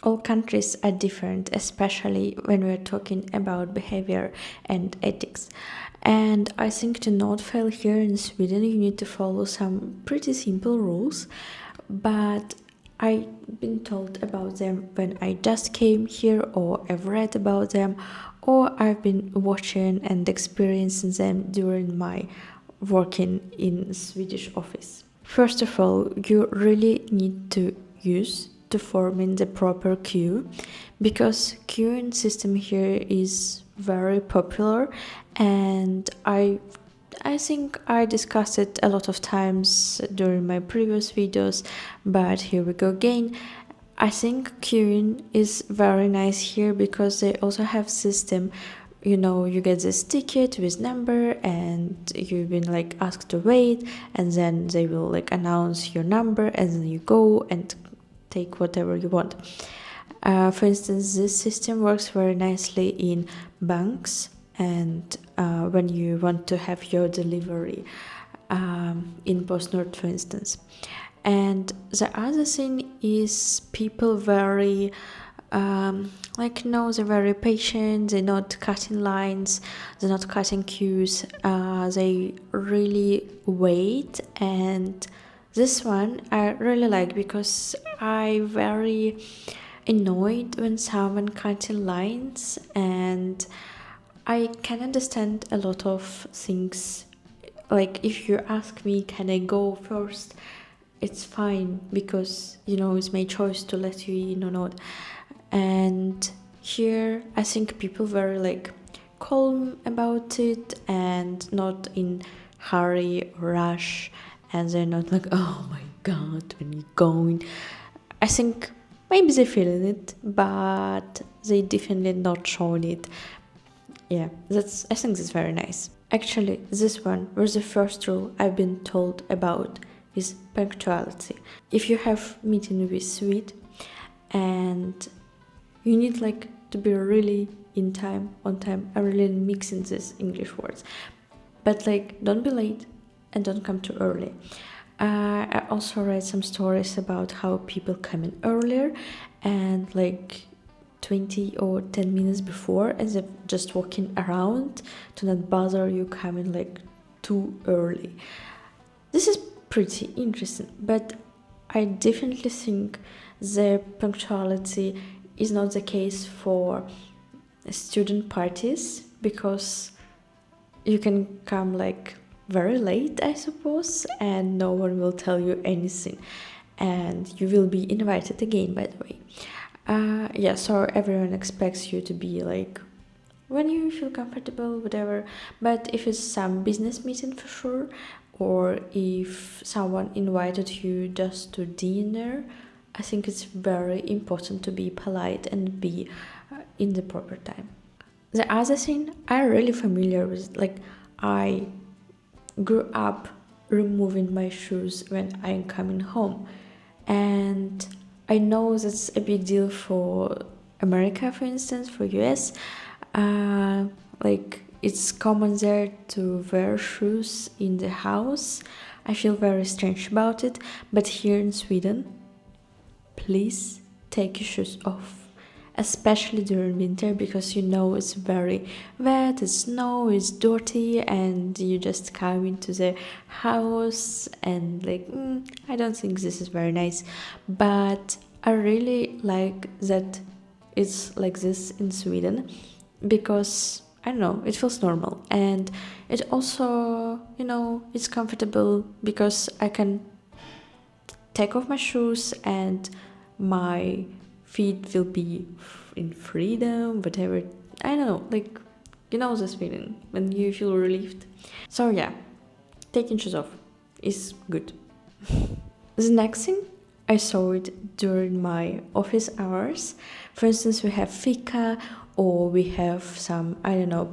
all countries are different, especially when we're talking about behavior and ethics. And I think to not fail here in Sweden, you need to follow some pretty simple rules, but I've been told about them when I just came here, or I've read about them, or I've been watching and experiencing them during my working in Swedish office. First of all, you really need to use to form in the proper queue, because queuing system here is very popular, and I think I discussed it a lot of times during my previous videos, but here we go again. I think queuing is very nice here because they also have system, you get this ticket with number and you've been like asked to wait, and then they will like announce your number and then you go and take whatever you want. For instance, this system works very nicely in banks and when you want to have your delivery in PostNord, for instance. And the other thing is people very they're very patient, they're not cutting lines, they're not cutting queues, they really wait. And this one I really like because I very annoyed when someone cutting lines, and I can understand a lot of things. Like if you ask me, can I go first? It's fine because it's my choice to let you in or not. And here I think people very like calm about it and not in hurry or rush, and they're not like, oh my god, when you're going. I think maybe they're feeling it, but they definitely not showing it. Yeah, I think that's very nice. Actually, this one was the first rule I've been told about, is punctuality. If you have meeting with Swede and you need like to be really in time, on time. I'm really mixing these English words, but like don't be late and don't come too early. I also read some stories about how people come in earlier and like 20 or 10 minutes before, and they're just walking around to not bother you coming like too early. This is pretty interesting, but I definitely think the punctuality is not the case for student parties, because you can come like very late, I suppose, and no one will tell you anything, and you will be invited again, by the way. So everyone expects you to be like when you feel comfortable, whatever. But if it's some business meeting, for sure, or if someone invited you just to dinner, I think it's very important to be polite and be in the proper time. The other thing I'm really familiar with, like I grew up removing my shoes when I'm coming home, and I know that's a big deal for America, for instance, for US. Like it's common there to wear shoes in the house. I feel very strange about it, but here in Sweden, please take your shoes off, especially during winter, because it's very wet, it's snow, it's dirty, and you just come into the house and like I don't think this is very nice. But I really like that it's like this in Sweden, because I don't know, it feels normal, and it also it's comfortable because I can take off my shoes and my feet will be in freedom, whatever. I don't know, like this feeling when you feel relieved. So yeah, taking shoes off is good. The next thing, I saw it during my office hours. For instance, we have fika, or we have some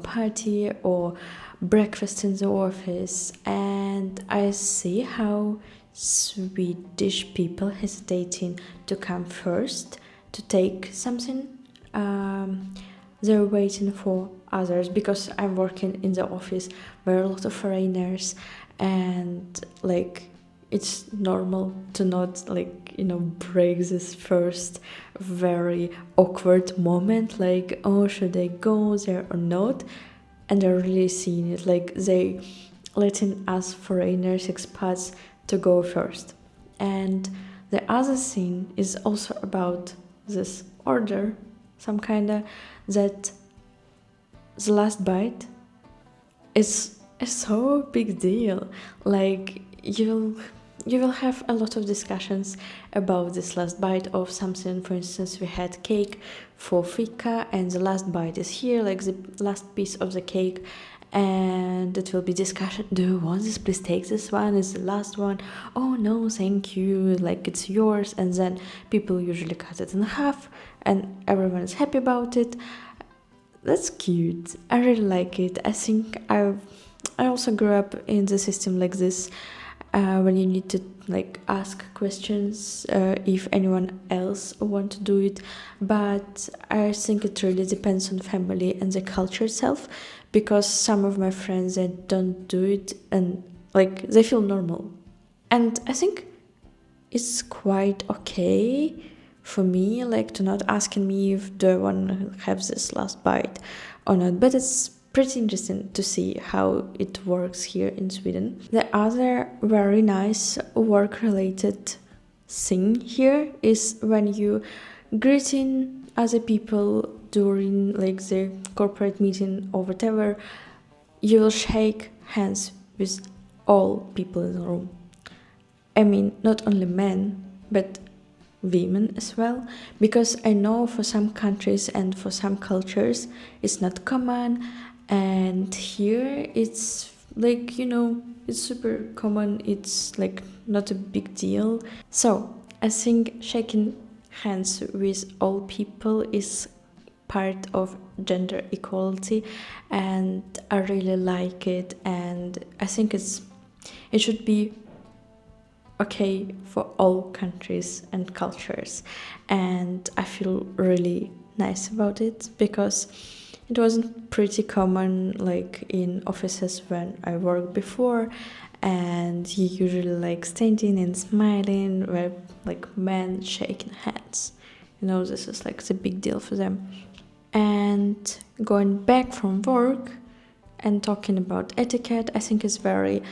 party or breakfast in the office, and I see how Swedish people hesitating to come first to take something. They're waiting for others, because I'm working in the office where a lot of foreigners, and like it's normal to not like break this first very awkward moment, like, oh, should I go there or not? And they're really seeing it, like they letting us foreigners, expats, to go first. And the other thing is also about this order, some kind of, that the last bite is so big deal. Like you will have a lot of discussions about this last bite of something. For instance, we had cake for fika, and the last bite is here, like the last piece of the cake, and it will be discussion. Do you want this? Please take this one. Is the last one. Oh no, thank you. Like it's yours. And then people usually cut it in half, and everyone is happy about it. That's cute. I really like it. I think I also grew up in the system like this, when you need to like ask questions if anyone else want to do it. But I think it really depends on family and the culture itself, because some of my friends, they don't do it and like they feel normal, and I think it's quite okay for me, like to not asking me if do I want to have this last bite or not. But it's pretty interesting to see how it works here in Sweden. The other very nice work-related thing here is when you greeting other people during like the corporate meeting or whatever, you will shake hands with all people in the room. I mean, not only men, but women as well, because I know for some countries and for some cultures it's not common, and here it's like, it's super common. It's like not a big deal. So I think shaking hands with all people is part of gender equality, and I really like it, and I think it should be okay for all countries and cultures, and I feel really nice about it, because it wasn't pretty common like in offices when I worked before, and you usually like standing and smiling, where like men shaking hands, this is like the big deal for them. And going back from work and talking about etiquette, I think it's very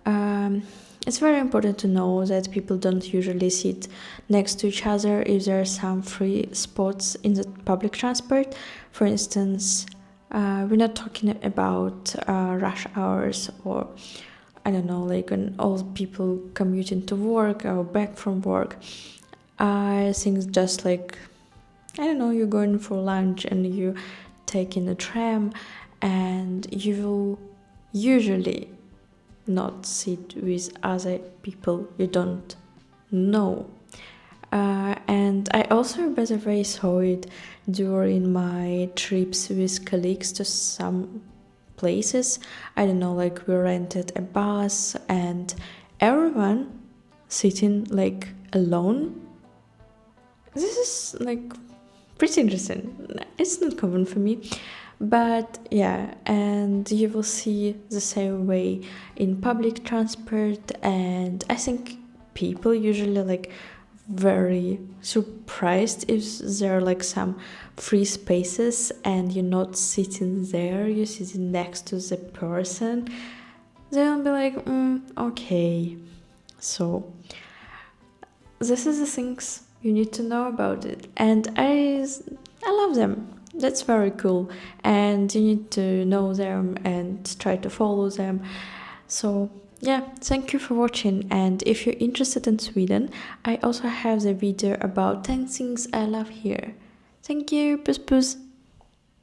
important to know that people don't usually sit next to each other if there are some free spots in the public transport. For instance, we're not talking about rush hours, or I don't know, like when all people commuting to work or back from work. I think just like, I don't know, you're going for lunch and you taking a tram, and you will usually not sit with other people you don't know. And I also, by the way, saw it during my trips with colleagues to some places. I don't know, like we rented a bus and everyone sitting like alone. This is like pretty interesting. It's not common for me. But yeah, and you will see the same way in public transport, and I think people usually like very surprised if there are like some free spaces and you're not sitting there, you're sitting next to the person. They'll be like, okay. So this is the things you need to know about it, and I love them. That's very cool, and you need to know them and try to follow them. So yeah, thank you for watching, and if you're interested in Sweden, I also have the video about 10 things I love here. Thank you, puss puss.